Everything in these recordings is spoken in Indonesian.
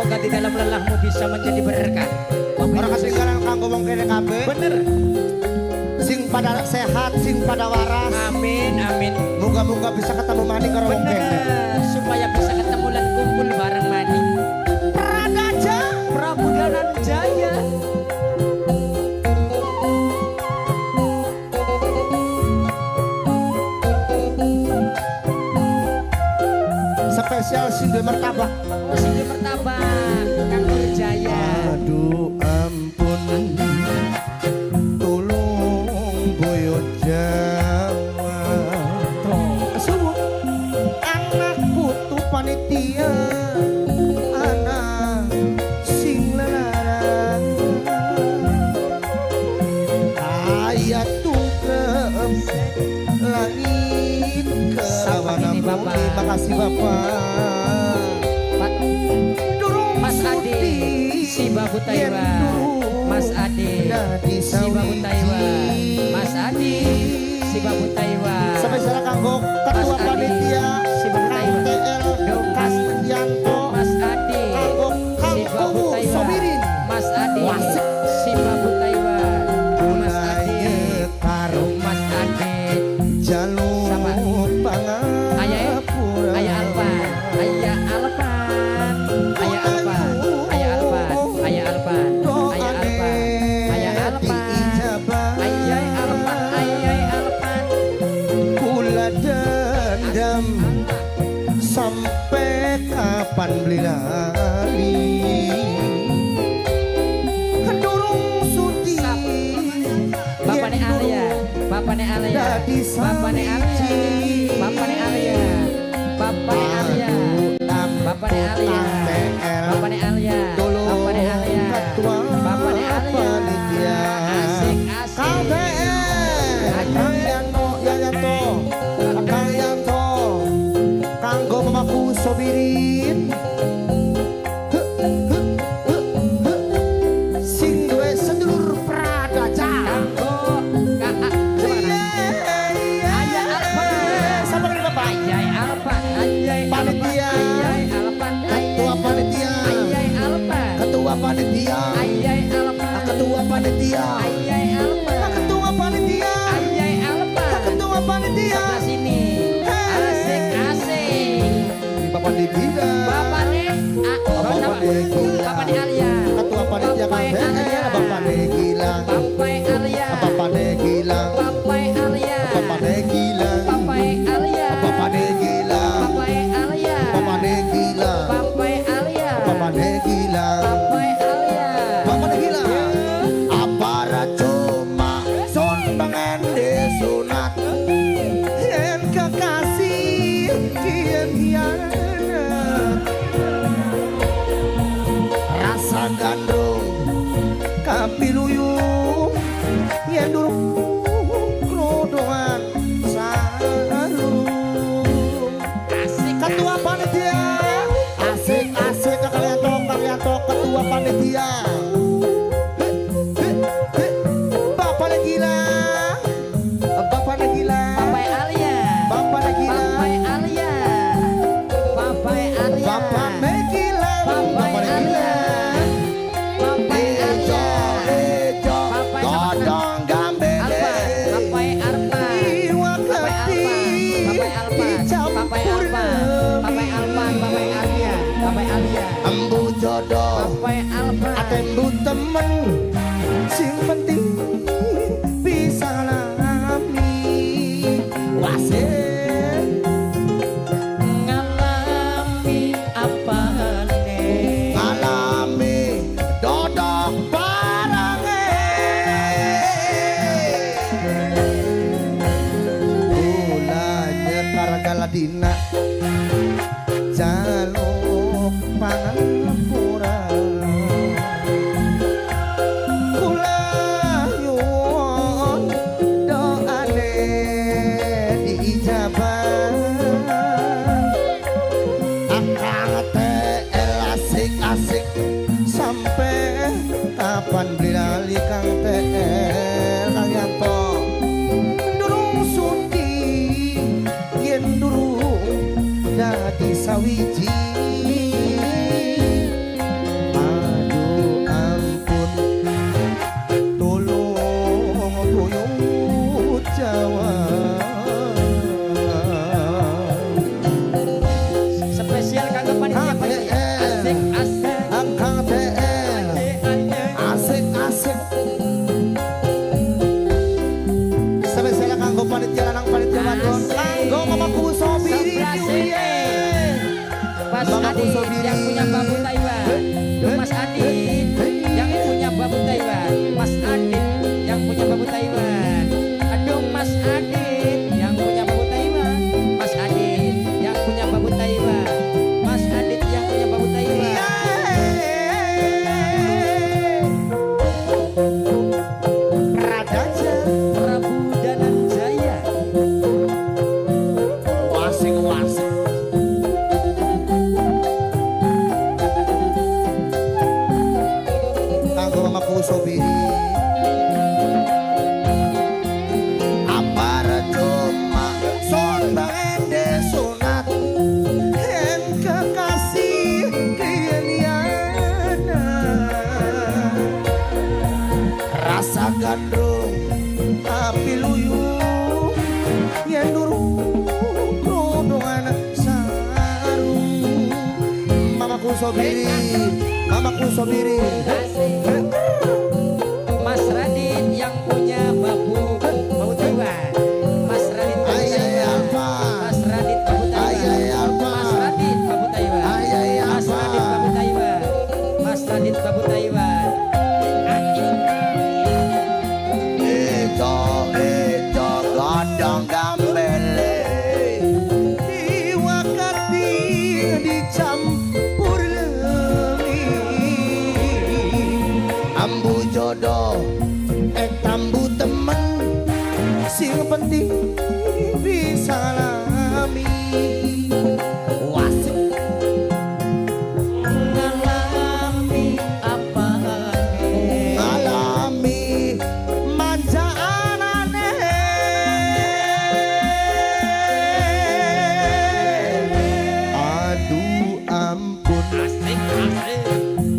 semoga di dalam lelahmu bisa menjadi berkah. Orang ketinggalan kanggo wong kene kabeh. Bener. Sing pada sehat, sing pada waras. Amin, amin. Moga-moga bisa ketemu maning karo wong kene. Bener. Supaya bisa ketemu dan kumpul bareng maning. Pradaja, Prabu Dananjaya. spesial sing duwe martabak. Oh, sing duwe martabak, Kang Nurjaya. Aduh ampun, tolong boyo Jawa. Semua anak putu panitia, anak sing larang. Ayat tungkem langit kerawana ini, Bapak. Terima kasih Bapak. Pak, Mas Ade, si Babu Taiwa. Mas Ade, si Babu Taiwa. Mas Ade, si Babu Taiwa. Sampai sana kanggo ketua panitia si Babu Taiwa. KTL Kas Yanto. Mas Ade, si Babu Taiwa. Sobirin. Mas Ade, si Babu Taiwa. Mas Ade, karo Mas Ade. jalur Sama. pangan. Ayah Alpan, Ayah Alpan, Ayah Alpan, Ayah Alpan, Ayah Alpan, Ayah Alpan, Ayah Alpan, Ayah Alpan, Ayah Alpan. Kula dendam sampai kapan beli lali. Durung sudi. Bapaknya Alia, Bapaknya Alia, Bapaknya Alia, Bapaknya Alia, Bapaknya Alia, Bapaknya Alia, Bapaknya Alia, Bapaknya Alia, Bapaknya Alia, asik asik. Kang Yanto, Kang Yanto, kanggo mamaku Sobirin. Sing duwe sedulur Pradaja. Kanggo kakak gimana? Ayah Alpan, Sama dengan Bapak. Ayah Alpan, Ayah Panitia. Ayah Alpan, Ketua panitia. Ayah Alpan, Ketua panitia. Ayah Alpan, Ketua panitia. Ayah Alpan, Ketua panitia. Ayah Alpan. Ketua panitia. Sebelah sini, asik asik. Bapak Digida. Bapaknya, Bapak Digila. Bapaknya Alia, Ketua panitia Bapak Alia. Bapak Digila. Bapaknya Alia, Bapak Digila. Bapaknya Alia, Bapak Digila. Bapaknya Alia, Bapak Digila. Bapaknya Alia, Bapak Digila. Bapaknya Alia, Bapak Digila. Bapaknya Alia. Bapak Digila. Aparat cuma son pengen disunat. Yen kekasih kian hianat. Rasa gandrung kapiluyung yen durung krudungan sarung. Asik. Ketua panitia asik asik Kang Yanto ketua panitia. Bapak Nagila, Bapak Nagila, Bapaknya Alia, Bapak Nagila, Bapaknya Alia, Bapaknya Alia, Bapak Nagila, Bapaknya Alia, Bapaknya Ejo, Alia, Ejo, Bapak sama Godong Gambele, Alpan, Bapaknya Arpan, Iwa Bapaknya Keti, Alpan, Bapaknya Alpan, Bapaknya Alpan, Bapaknya Alia, Bapaknya Alia, Embu jodoh, Bapaknya Alpan, atembu temen, sing penting bisa lami. Wasit ngalami apa nih? alami dodok barange. Kula nyetar galadina jaluk pangapura. Sobiri. yang punya bambu Taiwan. Duh, Mas Adit yang punya bambu Taiwan. Mas Adit yang punya bambu Taiwan. Aduh Mas Adit yang punya bambu Taiwan. Mas Adit yang punya bambu Taiwan. Mas Adit yang punya bambu Taiwan. Pradaja Prabu Dananjaya. wasing-wasing kanggo mamaku Sobiri apara cuma sondang ende sunat en kekasih keliana rasa gandrung api luyuh yen durung rodongan sarung mamaku Sobiri mamaku Sobiri Asik. Mas Radit yang punya bambu Taiwan. Mas Radit bambu Ayah Taiwan. apa? Mas Radit bambu Taiwan. Ayah apa? Mas Radit bambu Taiwan. Ayah Mas apa? Radit bambu Taiwan. Mas Radit bambu Taiwan. Itu godong gambele diwakati dicampur lemi ambu jodoh tambu temen sing penting disalami wasik Ngalami apa? alami manja anane aduh ampun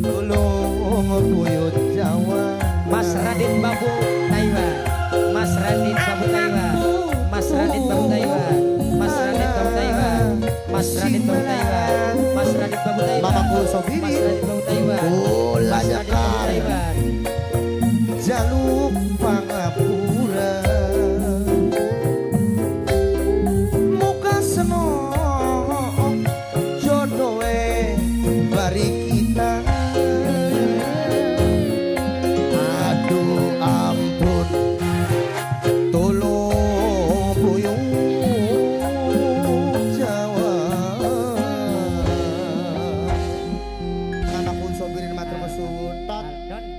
tolong buyut Jawa Mas Radit bambu Taiwan. Mas Radit bambu Taiwan. Mas Radit bambu Taiwan. Mas Radit bambu Taiwan. Mas Radit bambu Taiwan. Mas Radit bambu Taiwan. Mamaku Sobiri. Mas Radit bambu Taiwan. Bola Mas Radit bambu jakar Taiwan. jaluk pangapura muka seno jodohe bari kita aduh ampun tolong buyung Jawa anakku Sobirin matur mesuwun tot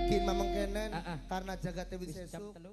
kin mameng kenen karena jagat dewi Jam sesuk telu.